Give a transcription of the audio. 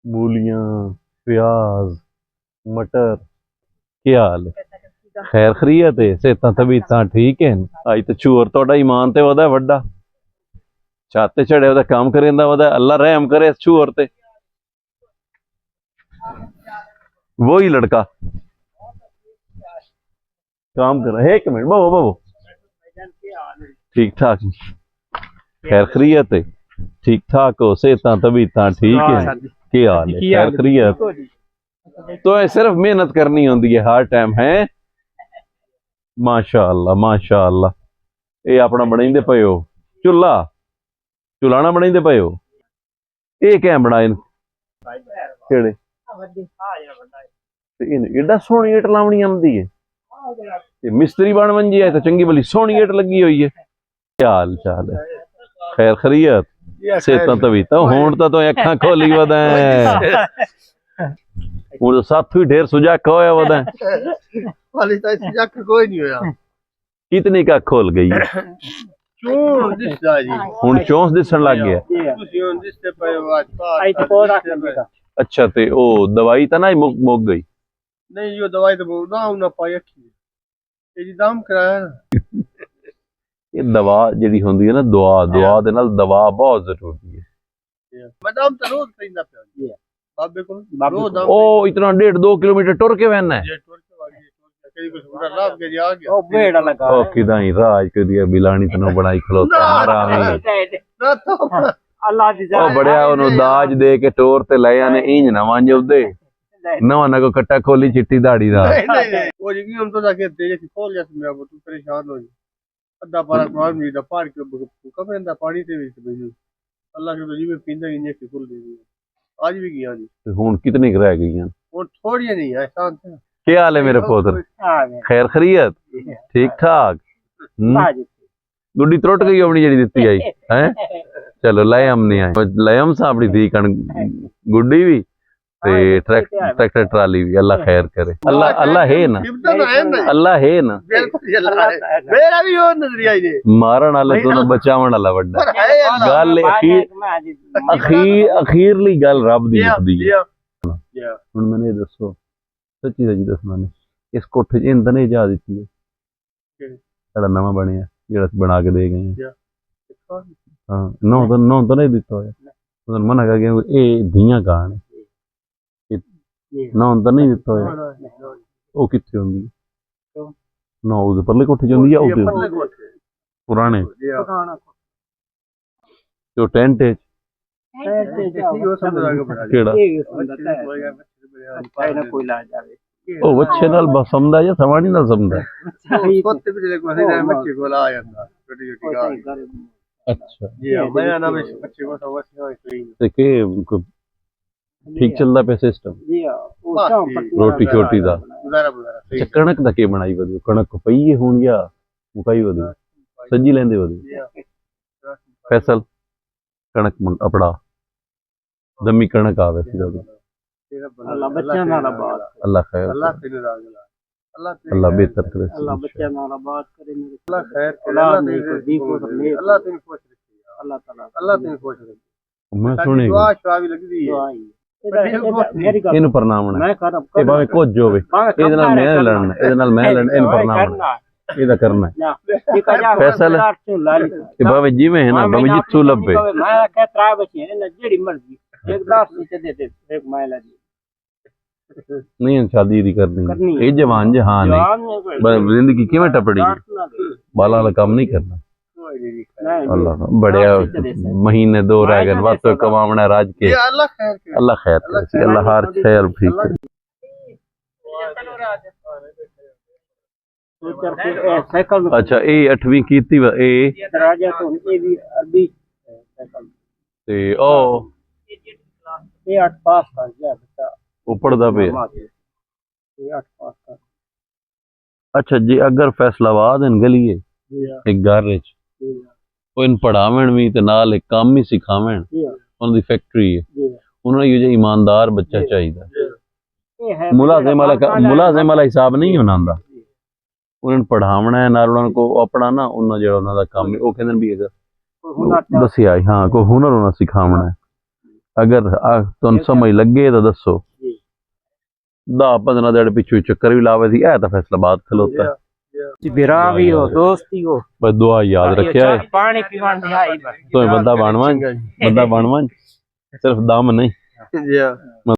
मूलियां, प्याज, मटर, क्या हाल है? खैर खरीयत है? सेहतां तबीयतां ठीक है? अज तो चूर तोड़ा ईमान ते वधा वड्डा छाते चढ़े ओदा काम करेंदा वधा। अल्लाह रहम करे इस चूर ते। वही लड़का काम कर रहा है। एक मिनट बाबो बाबो, ठीक ठाक? खैर खरीयत है? ठीक ठाक हो? सेहतां तबीयतां ठीक है? क्या हाल है? खैर खरीयत? तो सिर्फ मेहनत करनी होती है हर टाइम है। माशाअल्लाह माशाअल्लाह। ये अपना बनाइंदे पे हो चूल्हा? चुलाना बनाइंदे पे हो? ये क्या बनाए केड़े एडा सोहनी ईट लावनी आंदी है? मिस्त्री बन मंजी है तो चंगी भली सोहनी ईट लगी हुई है। क्या हाल चाल है? खैर खरीयत? सेहतां तबीयतां हुण तो अखां खोली वदा वो तो साथू ही ढेर सुजाका होया वदा वाली तो सुजाका कोई नहीं होया। कितनी का खोल गई है? चों दिसदा जी हुण चौंस दिसन लग गया। तुसी हुण दिसते पए हो आज पास। अच्छा ते ओ दवाई तो ना मुक गई? नहीं यो दवाई तो ना ना पाई रखी ये दाम कराया ना। ये दवा जेडी होंदी है ना दुआ दे नाल दवा बहुत जरूरी है। मैं दाम तो रोज पैंदा पिया बाबे को रोज दाम ओ इतना 1.5-2 किलोमीटर टुर के वहना है? कहीं कुछ पूरा लाभ के आ गया ओ बेड़ा लगा ओ किदाई राज के दिया बिलानी तनो बनाई खलोता हरामी ना तो अल्लाह दी ओ बड़िया ओनु दाज दे के टोर ते ले आने इंज ना वांज उदे नवा ना को कट्टा खोली चिट्टी दाढ़ी दा। नहीं वो जी हम तो जाके तेज की खोल जा मैं वो तू परेशान हो जी अद्धा पारा कुरान भी दा पार के कब रहंदा पानी ते भी भेजो अल्लाह के तो जी में पींदा ही नहीं की खुल गई आज भी गया जी। हुन कितनी रह गई हैं? वो थोड़ी नहीं है शांत है। क्या हाल है मेरे पुत्र? खैर खरीयत? ठीक ठाक? गुड्डी त्रुट गई अपनी जेडी दित्ती आई हैं? चलो लयम नहीं आए लयम सा अपनी दी कण गुड्डी भी ते ट्रैक्टर ट्राली भी। अल्लाह खैर करे। अल्लाह है ना? अल्लाह है ना? मेरा भी हो नजरिया ही मारन वाले तो बचावन वाला वड्डा गल अखीरली गल रब दी मुकदी है। हुन मैंने दसो सच्ची सच्ची दसना ने इस कोठे च इंद ने इजाजत दी है साड़ा नवा बनिया जेड़ा बना के दे गए हैं? हां नौ तो नहीं दिता होया उन्होंने मना कर गया ए धियां गाण नौ तो नहीं दिता होया। ओ किथे होंदी नौ उदे परले कोठे च होंदी या उदे पुराने जो टेंट है केड़ा ओ वच्छे नाल समझदा या सवाणी नाल समझदा? अच्छा जी हां मैं ना बच्चे को समझ ते के ठीक चलदा पे सिस्टम? जी हां रोटी छोटी दा अच्छा कणक दा के बनाई वदी कणक पई है हुन या मुकाई वदी सजी लेंदे वदी फैसल कणक अपड़ा दमी कणक आवे सी वदी अल्लाह बच्चा नाल बात अल्लाह खैर अल्लाह बेहतर करे अल्लाह बच्चा नाल बात करे मेरे अल्लाह खैर अल्लाह ने को दी को अल्लाह तेन खुश रखे अल्लाह ताला अल्लाह तेन खुश रखे मैं सुनी दुआ शवा भी लगदी है मेरी गल इन प्रणाम मैं कर ए भावे कुछ होवे ਇਹਦੇ ਨਾਲ ਮੈਂ ਲੜਨਾ ਇਹਦੇ ਨਾਲ ਮੈਂ ਲੜਨਾ इन प्रणाम ਇਹਦਾ ਕਰਨਾ फैसल ਤੇ ਭਾਵੇਂ ਜਿਵੇਂ ਹੈ ਨਾ ਭਾਵੇਂ ਜਿੱਥੋਂ ਲੱਭੇ मैं कह त्रा बच्चे ने जेड़ी मर्जी एक 10 नीचे दे दे एक मायला दी नहीं शादी दी करनी ये जवान जहान है जिंदगी किवें टपड़ी बाला वाला काम नहीं करना। अल्लाह बढ़िया महीने 2 रह गए बस तो कमावना राज के अल्लाह खैर करे अल्लाह हर खैर ठीक करे। अच्छा ये 8वीं कीती ए राजा तो ये भी अरबी ते ओ ये 8 पास कर गया बेटा वो पढ़दा पे ये 8 पास कर। अच्छा जी अगर फैसलाबाद इन गली है एक घर विच ਉਹ ਇਹਨ ਪੜਾਵਣ ਵੀ ਤੇ ਨਾਲ ਇੱਕ ਕੰਮ ਹੀ ਸਿਖਾਵਣ ਉਹਨਾਂ ਦੀ ਫੈਕਟਰੀ ਹੈ ਉਹਨਾਂ ਨੂੰ ਇਹ ਈਮਾਨਦਾਰ ਬੱਚਾ ਚਾਹੀਦਾ ਮੁਲਾਜ਼ਮ ਵਾਲਾ ਹਿਸਾਬ ਨਹੀਂ ਬਣਾਉਂਦਾ ਉਹਨਾਂ ਨੂੰ ਪੜਾਵਣਾ ਹੈ ਨਾਲ ਉਹਨਾਂ ਨੂੰ ਆਪਣਾ ਨਾ ਉਹਨਾਂ ਜਿਹੜਾ ਉਹਨਾਂ ਦਾ ਕੰਮ ਹੈ ਉਹ ਕਹਿੰਦੇ ਵੀ ਅਗਰ ਦੱਸਿਆ ਹਾਂ ਕੋਈ ਹੁਨਰ ਉਹਨਾਂ ਸਿਖਾਵਣਾ ਹੈ अगर तुम समझ लगे तो दसो 10-15 दिन पिछू चक्कर भी लावे थी तो फैसलाबाद खलोता है बिरा भी हो दोस्ती हो बस दुआ याद रखिया है पानी पीवन दी आई बस तो बंदा बनवान सिर्फ दम नहीं जी